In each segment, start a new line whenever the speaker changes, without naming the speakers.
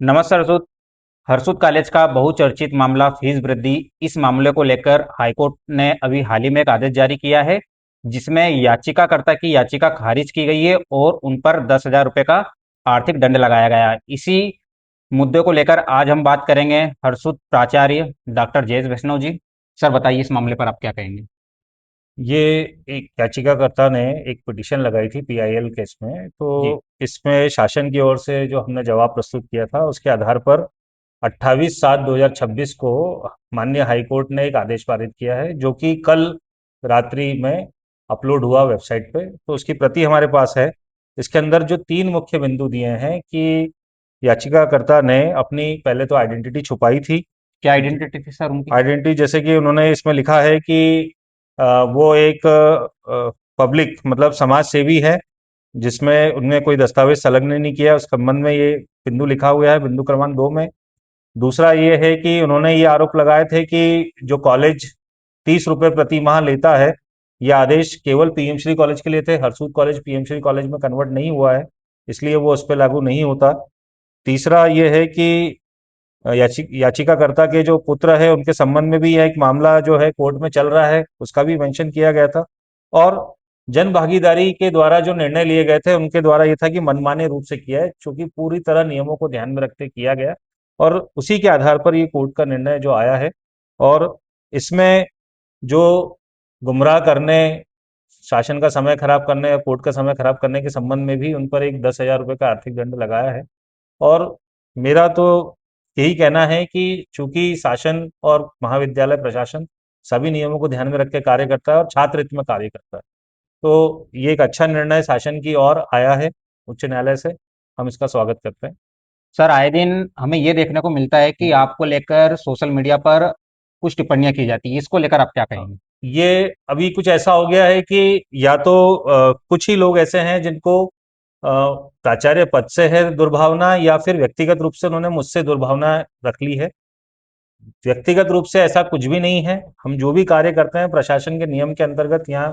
नमस्कार हर्षुद। हर्षुद कॉलेज का बहुचर्चित मामला फीस वृद्धि। इस मामले को लेकर हाईकोर्ट ने अभी हाल ही में एक आदेश जारी किया है, जिसमें याचिकाकर्ता की याचिका खारिज की गई है और उन पर 10,000 रुपये का आर्थिक दंड लगाया गया है। इसी मुद्दे को लेकर आज हम बात करेंगे हर्षुद प्राचार्य डॉक्टर जयेश वैष्णव जी। सर बताइए, इस मामले पर आप क्या कहेंगे?
ये एक याचिकाकर्ता ने एक पिटीशन लगाई थी पीआईएल केस में। तो
जी।
इसमें शासन की ओर से जो हमने जवाब प्रस्तुत किया था उसके आधार पर 28/7/2026 को माननीय हाई कोर्ट ने एक आदेश पारित किया है, जो कि कल रात्रि में अपलोड हुआ वेबसाइट पे। तो उसकी प्रति हमारे पास है। इसके अंदर जो तीन मुख्य बिंदु दिए हैं कि याचिकाकर्ता ने अपनी पहले तो आइडेंटिटी छुपाई थी।
क्या आइडेंटिटी थी सर उनकी?
आइडेंटिटी जैसे कि उन्होंने इसमें लिखा है कि वो एक पब्लिक मतलब समाज सेवी है, जिसमें उनने कोई दस्तावेज संलग्न नहीं किया। उस संबंध में ये बिंदु लिखा हुआ है बिंदु क्रमांक 2 में। दूसरा ये है कि उन्होंने ये आरोप लगाए थे कि जो कॉलेज 30 रुपये प्रति माह लेता है, ये आदेश केवल पीएम श्री कॉलेज के लिए थे। Harsud college PM Shri college में कन्वर्ट नहीं हुआ है, इसलिए वो उस पर लागू नहीं होता। तीसरा ये है कि याचिकाकर्ता के जो पुत्र है उनके संबंध में भी यह एक मामला जो है कोर्ट में चल रहा है, उसका भी मेंशन किया गया था। और जन भागीदारी के द्वारा जो निर्णय लिए गए थे उनके द्वारा ये था कि मनमाने रूप से किया है, क्योंकि पूरी तरह नियमों को ध्यान में रखते किया गया। और उसी के आधार पर ये कोर्ट का निर्णय जो आया है। और इसमें जो गुमराह करने, शासन का समय खराब करने या कोर्ट का समय खराब करने के संबंध में भी उन पर एक 10,000 रुपये का आर्थिक दंड लगाया है। और मेरा तो यही कहना है कि चूंकि शासन और महाविद्यालय प्रशासन सभी नियमों को ध्यान में रख के कार्य करता है और छात्र हित में कार्य करता है, तो ये एक अच्छा निर्णय शासन की ओर आया है उच्च न्यायालय से। हम इसका स्वागत करते हैं।
सर आए दिन हमें ये देखने को मिलता है कि आपको लेकर सोशल मीडिया पर कुछ टिप्पणियां की जाती है, इसको लेकर आप क्या
हाँ,
कहेंगे?
ये अभी कुछ ऐसा हो गया है कि या तो कुछ ही लोग ऐसे हैं जिनको प्राचार्य पद से है दुर्भावना, या फिर व्यक्तिगत रूप से उन्होंने मुझसे दुर्भावना रख ली है। व्यक्तिगत रूप से ऐसा कुछ भी नहीं है। हम जो भी कार्य करते हैं प्रशासन के नियम के अंतर्गत यहाँ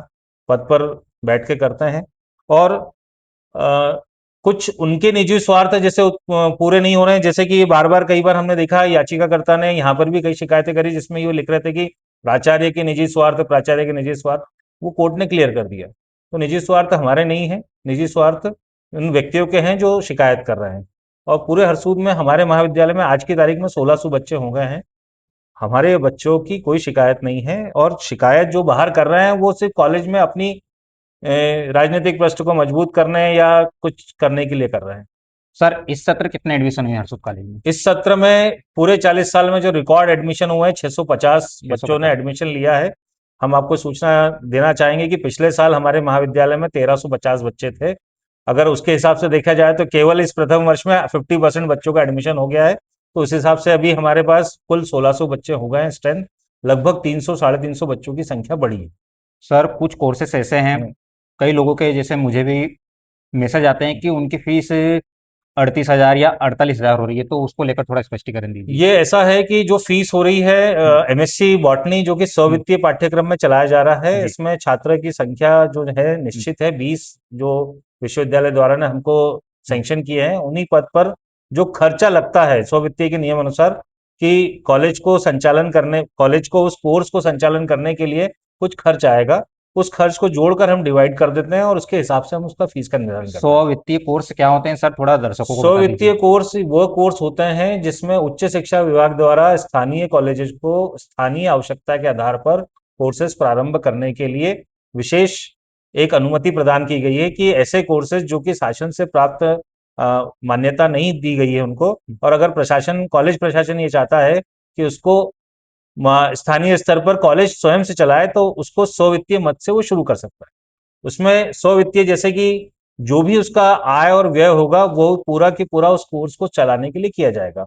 पद पर बैठ के करते हैं। और अ, कुछ उनके निजी स्वार्थ जैसे पूरे नहीं हो रहे हैं, जैसे कि बार बार कई बार हमने देखा याचिकाकर्ता ने यहाँ पर भी कई शिकायतें करी जिसमें ये लिख रहे थे कि प्राचार्य के निजी स्वार्थ, प्राचार्य के निजी स्वार्थ। वो कोर्ट ने क्लियर कर दिया। तो निजी स्वार्थ हमारे नहीं है, निजी स्वार्थ उन व्यक्तियों के हैं जो शिकायत कर रहे हैं। और पूरे हरसूद में हमारे महाविद्यालय में आज की तारीख में 1600 बच्चे हो गए हैं। हमारे बच्चों की कोई शिकायत नहीं है। और शिकायत जो बाहर कर रहे हैं वो सिर्फ कॉलेज में अपनी राजनीतिक पृष्ठ को मजबूत करने या कुछ करने के लिए कर रहे हैं।
सर इस सत्र कितने एडमिशन हुए हर्षुद कॉलेज में?
इस सत्र में पूरे 40 साल में जो रिकॉर्ड एडमिशन हुए हैं, 650
छह सौ
बच्चों ने
पचास
एडमिशन लिया है। हम आपको सूचना देना चाहेंगे कि पिछले साल हमारे महाविद्यालय में 1350 बच्चे थे। अगर उसके हिसाब से देखा जाए तो केवल इस प्रथम वर्ष में 50% बच्चों का एडमिशन हो गया है। तो उस हिसाब से अभी हमारे पास कुल 1600 बच्चे हो गए हैं स्ट्रेंथ। लगभग 300 साढ़े 300 बच्चों की संख्या बढ़ी है।
सर कुछ कोर्सेस ऐसे हैं,
हम्म।
कई लोगों के जैसे मुझे भी मैसेज आते हैं कि उनकी फीस 38,000 या 48,000 हो रही है, तो उसको लेकर थोड़ा स्पष्टीकरण दीजिए।
ये ऐसा है कि जो फीस हो रही है
हम्म।
एमएससी बॉटनी, जो कि
हम्म।
सौवित्तीय पाठ्यक्रम में चलाया जा रहा है,
जी।
इसमें छात्र की संख्या जो है
हम्म।
निश्चित है 20, जो विश्वविद्यालय द्वारा ने हमको
हम्म।
सैंक्शन किए हैं। उन्हीं पद पर जो खर्चा लगता है सौवित्तीय के नियम अनुसार कि कॉलेज को उस कोर्स को संचालन करने के लिए कुछ खर्च आएगा, उस खर्च को जोड़कर हम डिवाइड कर देते हैं और उसके हिसाब से हम उसका फीस का निर्धारण
स्व
करते हैं।
वित्तीय कोर्स क्या होते हैं सर, थोड़ा दर्शकों को बता
स्व-वित्तीय
दीजिए।
कोर्स वो कोर्स होते हैं जिसमें उच्च शिक्षा विभाग द्वारा स्थानीय कॉलेजेस को स्थानीय आवश्यकता के आधार पर कोर्सेज प्रारंभ करने के लिए विशेष एक अनुमति प्रदान की गई है कि ऐसे कोर्सेज जो कि शासन से प्राप्त मान्यता नहीं दी गई है उनको, और अगर प्रशासन, कॉलेज प्रशासन ये चाहता है कि उसको स्थानीय स्तर पर कॉलेज स्वयं से चलाए, तो उसको स्व-वित्तीय मद से वो शुरू कर सकता है। उसमें स्व-वित्तीय जैसे कि जो भी उसका आय और व्यय होगा वो पूरा की पूरा उस कोर्स को चलाने के लिए किया जाएगा।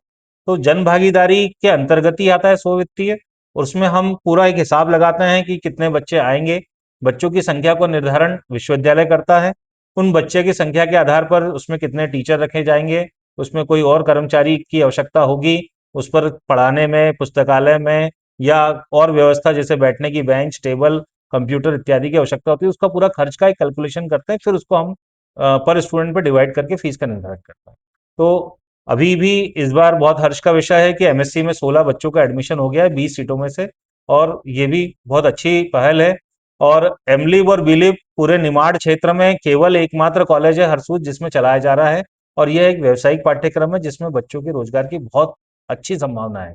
तो जन भागीदारी के अंतर्गत ही आता है स्व-वित्तीय। और उसमें हम पूरा एक हिसाब लगाते हैं कि कितने बच्चे आएंगे। बच्चों की संख्या को निर्धारण विश्वविद्यालय करता है। उन बच्चे की संख्या के आधार पर उसमें कितने टीचर रखे जाएंगे, उसमें कोई और कर्मचारी की आवश्यकता होगी, उस पर पढ़ाने में, पुस्तकालय में, या और व्यवस्था जैसे बैठने की बेंच, टेबल, कंप्यूटर इत्यादि की आवश्यकता होती है, उसका पूरा खर्च का एक कैलकुलेशन करते हैं। फिर उसको हम पर स्टूडेंट पे डिवाइड करके फीस का निर्धारण करते हैं। तो अभी भी इस बार बहुत हर्ष का विषय है कि एमएससी में 16 बच्चों का एडमिशन हो गया है 20 सीटों में से, और ये भी बहुत अच्छी पहल है। और एमलिब और बिलिब पूरे निमाड़ क्षेत्र में केवल एकमात्र कॉलेज है हरसूद जिसमें चलाया जा रहा है, और यह एक व्यावसायिक पाठ्यक्रम है जिसमें बच्चों के रोजगार की बहुत अच्छी संभावना है।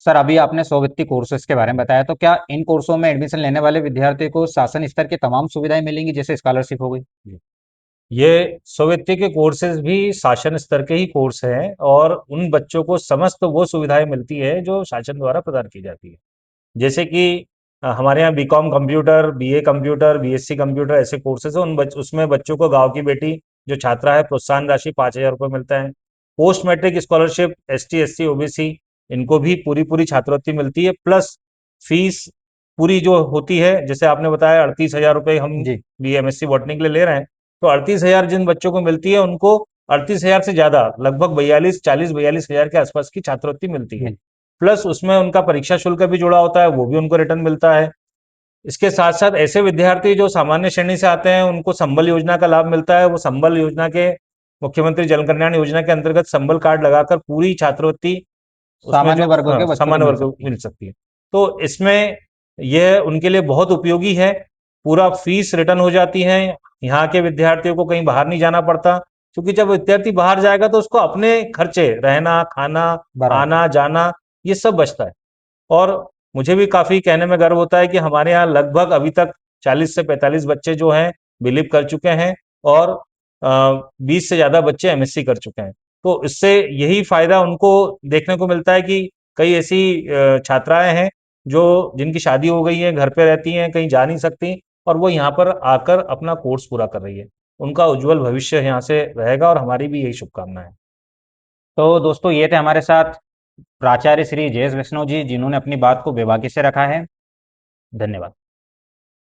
सर, अभी आपने स्ववृत्ति कोर्सेज के बारे में बताया, तो क्या इन कोर्सों में एडमिशन लेने वाले विद्यार्थियों को शासन स्तर की तमाम सुविधाएं मिलेंगी, जैसे स्कॉलरशिप हो गई?
ये स्ववित्तीय के कोर्सेज भी शासन स्तर के ही कोर्स हैं, और उन बच्चों को समस्त वो सुविधाएं मिलती है जो शासन द्वारा प्रदान की जाती है। जैसे कि हमारे यहाँ BCom computer, BA computer, BSc computer ऐसे कोर्सेज हैं, उसमें बच्चों को गांव की बेटी जो छात्रा है प्रोत्साहन राशि 5,000 रुपये मिलता है। Post matric scholarship ST, SC, OBC इनको भी पूरी पूरी छात्रवृत्ति मिलती है, प्लस फीस पूरी जो होती है, जैसे आपने बताया 38,000 रुपये हम
जी।
बी एमएससी बॉटनी के लिए ले रहे हैं, तो 38,000 जिन बच्चों को मिलती है उनको 38,000 से ज्यादा, लगभग 42 के आसपास की छात्रवृत्ति मिलती है।
मिल
प्लस उसमें उनका परीक्षा शुल्क भी जुड़ा होता है, वो भी उनको रिटर्न मिलता है। इसके साथ साथ ऐसे विद्यार्थी जो सामान्य श्रेणी से आते हैं उनको संबल योजना का लाभ मिलता है। वो संबल योजना के, मुख्यमंत्री जन कल्याण योजना के अंतर्गत संबल कार्ड लगाकर पूरी छात्रवृत्ति उसमें
सामान्य
जो
वर्गों के बच्चों को
सामान्य
मिल
वर्ग को
सकती
मिल
है।
सकती है। तो इसमें यह उनके लिए बहुत उपयोगी है। पूरा फीस रिटर्न हो जाती है। यहाँ के विद्यार्थियों को कहीं बाहर नहीं जाना पड़ता, क्योंकि जब विद्यार्थी बाहर जाएगा तो उसको अपने खर्चे, रहना, खाना,
बराबर।
आना जाना, ये सब बचता है। और मुझे भी काफी कहने में गर्व होता है कि हमारे यहाँ लगभग अभी तक 40 से 45 बच्चे जो हैं बिलीव कर चुके हैं, और 20 से ज्यादा बच्चे एमएससी कर चुके हैं। तो इससे यही फायदा उनको देखने को मिलता है कि कई ऐसी छात्राएं हैं जो जिनकी शादी हो गई है, घर पे रहती हैं, कहीं जा नहीं सकती, और वो यहाँ पर आकर अपना कोर्स पूरा कर रही है। उनका उज्जवल भविष्य यहाँ से रहेगा, और हमारी भी यही शुभकामनाएं हैं।
तो दोस्तों, ये थे हमारे साथ प्राचार्य श्री जयेश वैष्णव जी, जिन्होंने अपनी बात को बेबाकी से रखा है। धन्यवाद।